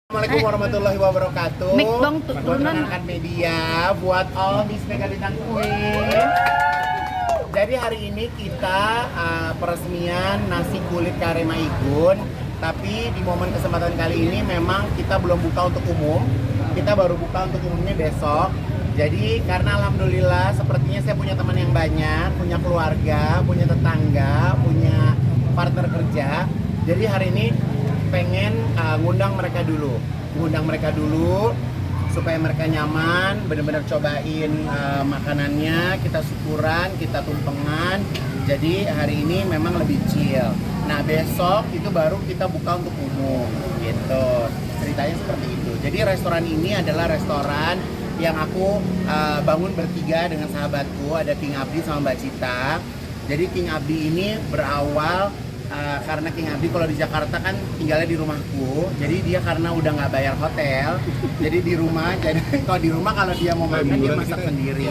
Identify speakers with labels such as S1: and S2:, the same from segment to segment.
S1: Assalamualaikum warahmatullahi wabarakatuh. Buat rekan media, buat all Miss Mega Bintang Queen. Jadi hari ini kita peresmian nasi kulit kare Maigun. Tapi di momen kesempatan kali ini memang kita belum buka untuk umum. Kita baru buka untuk umumnya besok. Jadi karena alhamdulillah sepertinya saya punya teman yang banyak, punya keluarga, punya tetangga, punya partner kerja. Jadi hari ini pengen ngundang mereka dulu supaya mereka nyaman, benar-benar cobain makanannya, kita syukuran, kita tumpengan. Jadi hari ini memang lebih chill. Nah besok itu baru kita buka untuk umum gitu, ceritanya seperti itu. Jadi restoran ini adalah restoran yang aku bangun bertiga dengan sahabatku, ada King Abdi sama Mbak Cita. Jadi King Abdi ini berawal karena King Abdi kalau di Jakarta kan tinggalnya di rumahku, jadi dia karena udah nggak bayar hotel, jadi di rumah. Jadi kalau di rumah kalau dia mau makan dia masak sendiri.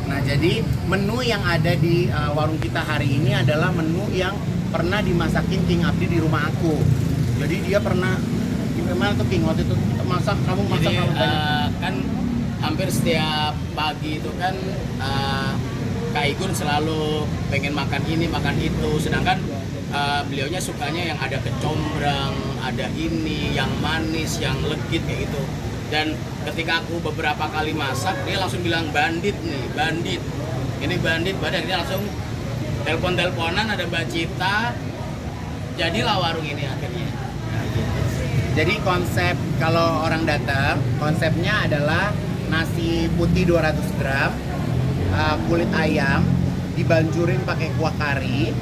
S1: Nah jadi menu yang ada di warung kita hari ini adalah menu yang pernah dimasakin King Abdi di rumah aku. Jadi dia pernah gimana tuh King waktu itu masak, kamu masak
S2: kan hampir setiap pagi itu kan Kak Igun selalu pengen makan ini makan itu, sedangkan beliaunya sukanya yang ada kecombrang, ada ini, yang manis, yang legit kayak gitu. Dan ketika aku beberapa kali masak, dia langsung bilang bandit nih, bandit. Ini bandit, badan dia langsung telepon-teleponan, ada Mbak Cita. Jadilah warung ini akhirnya.
S1: Nah, gitu. Jadi konsep kalau orang datang, konsepnya adalah nasi putih 200 gram, kulit ayam, dibanjurin pakai kuah kari,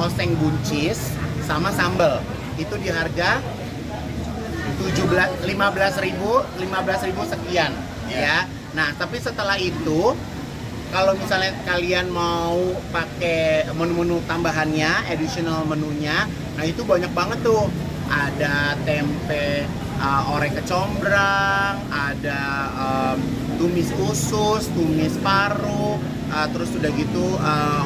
S1: oseng buncis sama sambal. Itu di harga 15.000 sekian ya. Nah, tapi setelah itu kalau misalnya kalian mau pakai menu-menu tambahannya, additional menunya, nah itu banyak banget tuh. Ada tempe orek kecombrang, ada tumis usus, tumis paru, terus udah gitu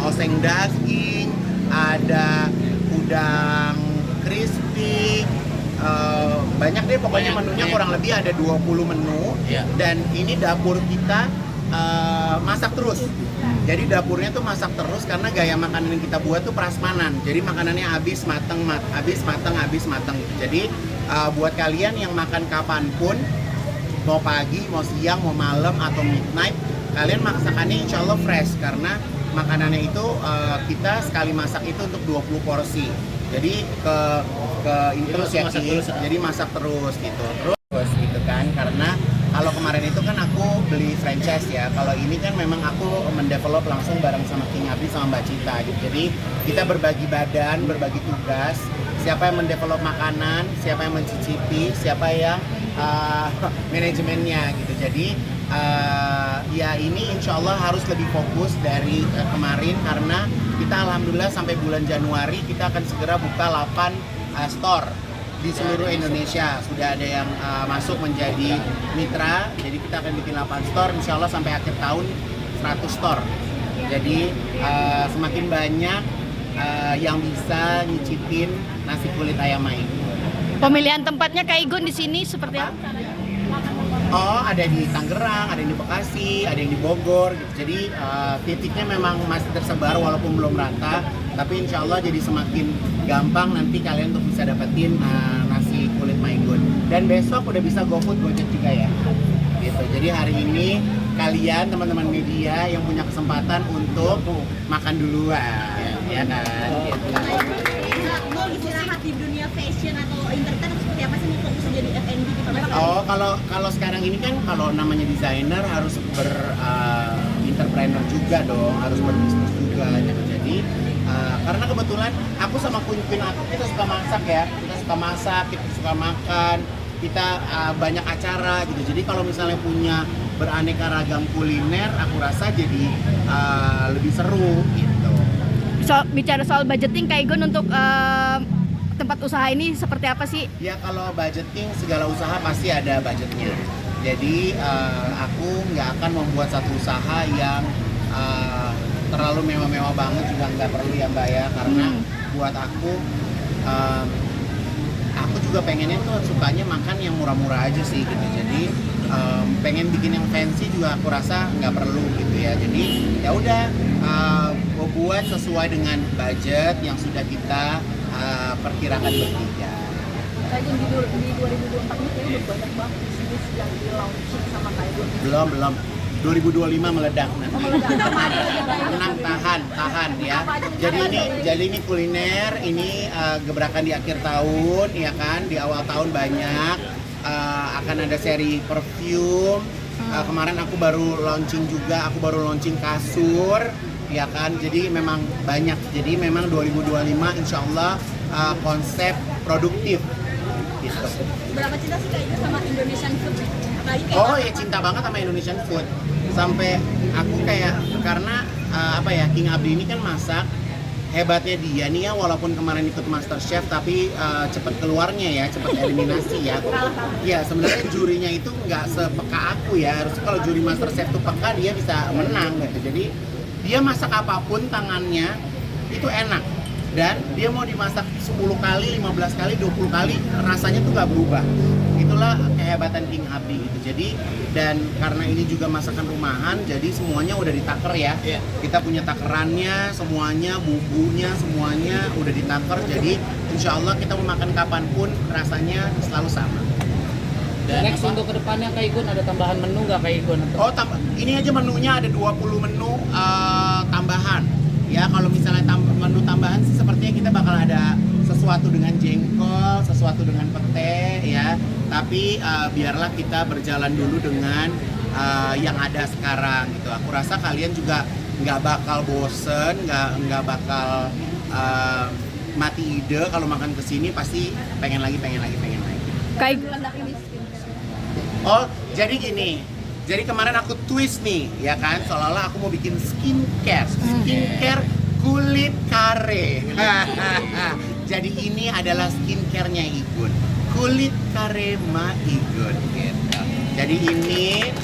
S1: oseng daging, ada udang crispy, banyak deh pokoknya menunya kurang lebih ada 20 menu. Dan ini dapur kita masak terus. Jadi dapurnya tuh masak terus karena gaya makanan yang kita buat tuh prasmanan. Jadi makanannya habis mateng, habis mateng. Jadi buat kalian yang makan kapanpun, mau pagi, mau siang, mau malam atau midnight, kalian masakannya insya Allah fresh karena makanannya itu kita sekali masak itu untuk 20 porsi. Jadi ke terus ya, jadi masak terus gitu. Terus gitu kan, karena kalau kemarin itu kan aku beli franchise ya. Kalau ini kan memang aku mendevelop langsung bareng sama King Abdi sama Mbak Cita gitu. Jadi kita berbagi badan, berbagi tugas. Siapa yang mendevelop makanan, siapa yang mencicipi, siapa yang manajemennya gitu. Jadi ya ini insya Allah harus lebih fokus dari kemarin karena kita alhamdulillah sampai bulan Januari kita akan segera buka 8 store di seluruh Indonesia. Sudah ada yang masuk menjadi mitra, jadi kita akan bikin 8 store insya Allah sampai akhir tahun 100 store. Jadi semakin banyak yang bisa nyicipin nasi kulit ayam Maigun.
S3: Pemilihan tempatnya Kak Igun di sini seperti apa?
S1: Oh, ada di Tangerang, ada di Bekasi, ada yang di Bogor gitu. Jadi titiknya memang masih tersebar walaupun belum rata, tapi insya Allah jadi semakin gampang nanti kalian untuk bisa dapetin nasi kulit Maigun. Dan besok udah bisa GoFood, Gojek juga ya. Gitu. Jadi hari ini kalian teman-teman media yang punya kesempatan untuk makan duluan, ya kan? Gitu.
S4: Mau istirahat di dunia fashion atau entertain seperti apa sih, mau fokus jadi F&B gitu?
S1: Oh, kalau sekarang ini kan kalau namanya desainer harus entrepreneur juga dong, harus berbisnis juga gitu. Jadi karena kebetulan aku sama Queen aku kita suka masak ya, kita suka makan, kita banyak acara gitu. Jadi kalau misalnya punya beraneka ragam kuliner, aku rasa jadi lebih seru gitu.
S3: Bicara soal budgeting Kak Igun untuk tempat usaha ini seperti apa sih?
S1: Ya kalau budgeting segala usaha pasti ada budgetnya. Jadi aku nggak akan membuat satu usaha yang terlalu mewah-mewah banget, juga nggak perlu ya Mbak ya, karena buat aku juga pengennya tuh sukanya makan yang murah-murah aja sih gitu. Jadi pengen bikin yang fancy juga aku rasa nggak perlu gitu ya. Jadi ya udah buat sesuai dengan budget yang sudah kita perkirakan bertiga.
S4: Kayak di 2024 ini kayaknya udah banyak banget bisnis yang di launching sama Kak Igun.
S1: Belum. 2025 meledak nanti. Tenang, tahan ya. Jadi ini kuliner, ini gebrakan di akhir tahun, ya kan. Di awal tahun banyak. Akan ada seri perfume. Kemarin aku baru launching kasur, ya kan. Jadi memang banyak. Jadi memang 2025 insya Allah konsep produktif. Gitu.
S4: Berapa cinta sih Kak Igun sama Indonesian food?
S1: Oh ya, cinta banget sama Indonesian food. Sampai aku kayak, karena King Abdi ini kan masak. Hebatnya dia nih ya, walaupun kemarin ikut MasterChef tapi cepet keluarnya ya, cepet eliminasi ya. Ya sebenarnya jurinya itu nggak sepeka aku ya. Harusnya kalau juri MasterChef tuh peka, dia bisa menang gitu. Jadi dia masak apapun tangannya itu enak. Dan dia mau dimasak 10 kali, 15 kali, 20 kali, rasanya tuh gak berubah. Itulah kehebatan King Abdi gitu. Jadi, dan karena ini juga masakan rumahan, jadi semuanya udah ditaker ya.
S2: Iya.
S1: Kita punya takerannya, semuanya, bumbunya, semuanya udah ditaker. Jadi insya Allah kita mau makan kapanpun rasanya selalu sama.
S2: Dan
S5: Next untuk kedepannya Kak Igun ada tambahan menu nggak Kak Igun?
S1: Oh, ini aja menunya ada 20 menu tambahan. Ya, kalau misalnya menu tambahan sih sepertinya kita bakal ada sesuatu dengan jengkol, sesuatu dengan pete ya. Tapi biarlah kita berjalan dulu dengan yang ada sekarang gitu. Aku rasa kalian juga nggak bakal bosen, nggak bakal mati ide kalau makan kesini, pasti pengen lagi.
S3: Kak
S1: Oh, jadi gini. Jadi kemarin aku twist nih, ya kan, seolah-olah aku mau bikin skincare kulit kare. Jadi ini adalah skincare-nya Igun, kulit kare Ma Igun gitu. Jadi ini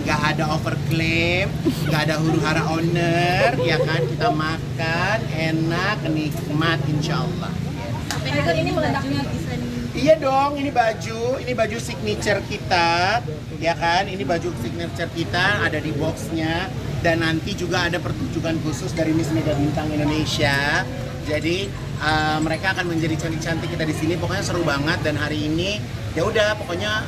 S1: nggak ada overclaim, nggak ada huru hara owner, ya kan, kita makan enak, nikmat insyaallah.
S4: Kak Igun ini meledaknya desain.
S1: Iya dong, ini baju signature kita, ya kan? Ini baju signature kita ada di boxnya, dan nanti juga ada pertunjukan khusus dari Miss Mega Bintang Indonesia. Jadi mereka akan menjadi cantik-cantik kita di sini. Pokoknya seru banget, dan hari ini ya udah pokoknya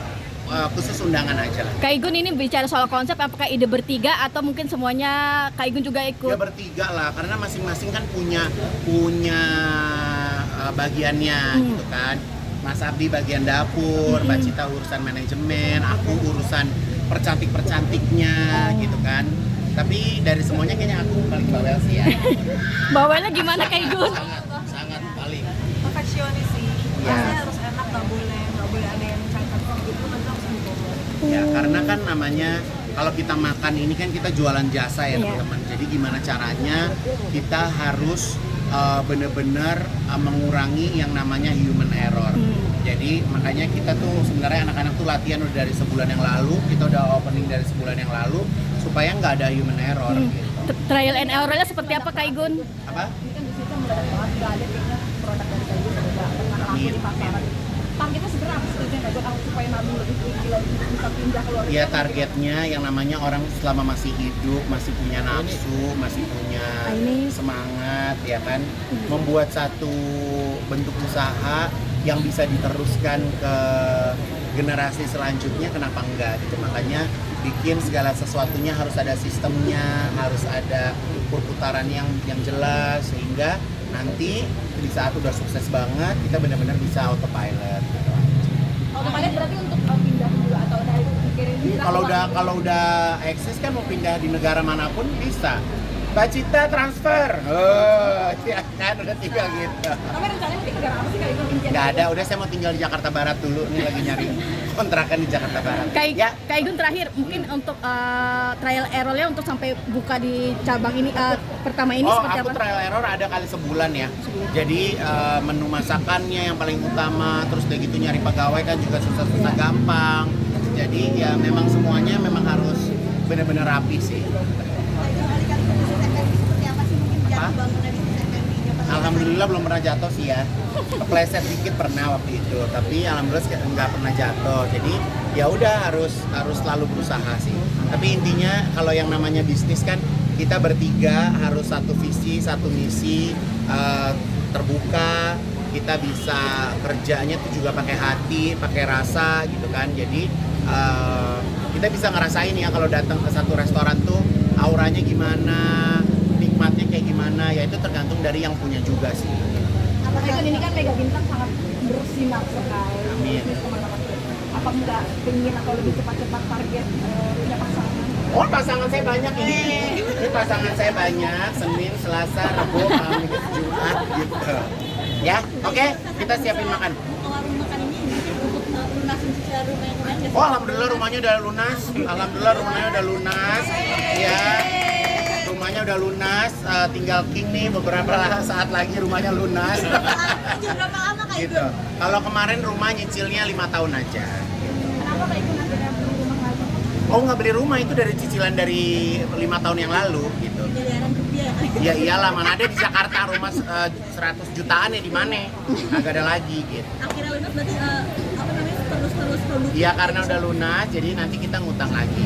S1: khusus undangan aja lah.
S3: Kak Igun ini bicara soal konsep, apakah ide bertiga atau mungkin semuanya Kak Igun juga ikut?
S1: Ya bertiga lah, karena masing-masing kan punya bagiannya gitu kan. Mas Abdi bagian dapur, Mbak Cita urusan manajemen, aku urusan percantiknya gitu kan. Tapi dari semuanya kayaknya aku paling bawel sih ya.
S3: Bawelnya gimana Kak Igun?
S2: sangat paling.
S4: Perfeksionis sih.
S1: Ya.
S4: Rasanya harus enak, nggak boleh ada yang cacat gitu, nanti langsung dibawa.
S1: Ya karena kan namanya kalau kita makan ini kan kita jualan jasa ya teman-teman. Jadi gimana caranya kita harus benar-benar mengurangi yang namanya human error. Jadi makanya kita tuh sebenarnya anak-anak tuh latihan udah dari sebulan yang lalu, kita udah opening dari sebulan yang lalu supaya nggak ada human error gitu.
S3: Trial and errornya seperti apa Kak Igun?
S1: Apa?
S4: Ini kan bisnisnya meledak banget, nggak ada kayaknya produk dari Kak Igun udah pernah laku di pasaran. Targetnya sebenarnya apa sih Kak Igun supaya nabung lebih tinggi lagi, bisa pindah ke luar negeri?
S1: Ya targetnya yang namanya orang selama masih hidup, masih punya nafsu, masih punya semangat, ya kan, membuat satu bentuk usaha yang bisa diteruskan ke generasi selanjutnya, kenapa enggak gitu. Makanya bikin segala sesuatunya harus ada sistemnya, harus ada perputaran yang jelas, sehingga nanti di saat udah sukses banget kita benar-benar bisa autopilot gitu.
S4: Autopilot berarti untuk pindah juga atau dari pikirin
S1: Kalau udah eksis kan mau pindah di negara manapun bisa. Mbak Cita transfer. Oh, ya kan udah tinggal gitu.
S4: Tapi rencananya mungkin negara apa sih Kak Igun impian?
S1: Nggak ada, udah saya mau tinggal di Jakarta Barat dulu. Nih lagi nyari kontrakan di Jakarta Barat. Ya,
S3: Kak Igun terakhir mungkin untuk trial errornya untuk sampai buka di cabang ini pertama ini
S1: oh,
S3: seperti
S1: aku
S3: apa?
S1: trial error ada kali sebulan ya. Jadi menu masakannya yang paling utama, terus udah gitu nyari pegawai kan juga susah-susah gampang. Jadi ya memang semuanya memang harus benar-benar rapi sih. Apa? Alhamdulillah belum pernah jatuh sih ya. Kepleset dikit pernah waktu itu, tapi alhamdulillah nggak pernah jatuh. Jadi ya udah harus selalu berusaha sih. Tapi intinya kalau yang namanya bisnis kan kita bertiga harus satu visi, satu misi, terbuka. Kita bisa kerjanya tuh juga pakai hati, pakai rasa gitu kan. Jadi kita bisa ngerasain ya kalau datang ke satu restoran tuh auranya gimana, nikmatnya kayak gimana, ya itu tergantung dari yang punya juga sih.
S4: Kak Igun ini kan Mega Bintang sangat bersinar sekali.
S1: Amin.
S4: Bisnis kemana-mana. Apa nggak pengen atau lebih cepat-cepat target punya pasangan?
S1: Oh, pasangan saya banyak ini. Ini pasangan saya banyak, Senin, Selasa, Rabu, Kamis, Jumat gitu. Ya, oke, kita siapin makan.
S4: Warung makan ini untuk lunasin cicilan rumah yang kemarin nggak sih?
S1: Oh, alhamdulillah rumahnya udah lunas. Alhamdulillah rumahnya udah lunas. Ya, rumahnya udah lunas. Tinggal King nih beberapa saat lagi rumahnya lunas.
S4: Nyicil berapa lama Kak
S1: Gitu.
S4: Igun?
S1: Kalau kemarin rumah nyicilnya 5 tahun aja.
S4: Kenapa Kak Igun akhirnya beli rumah lagi?
S1: Oh, nggak beli rumah itu dari cicilan dari 5 tahun yang lalu gitu.
S4: Miliaran rupiah.
S1: Ya iyalah, mana ada di Jakarta rumah 100 jutaan ya di mana? Agak ada lagi gitu.
S4: Akhirnya lunas berarti apa namanya terus produksi.
S1: Iya karena udah lunas, jadi nanti kita ngutang lagi.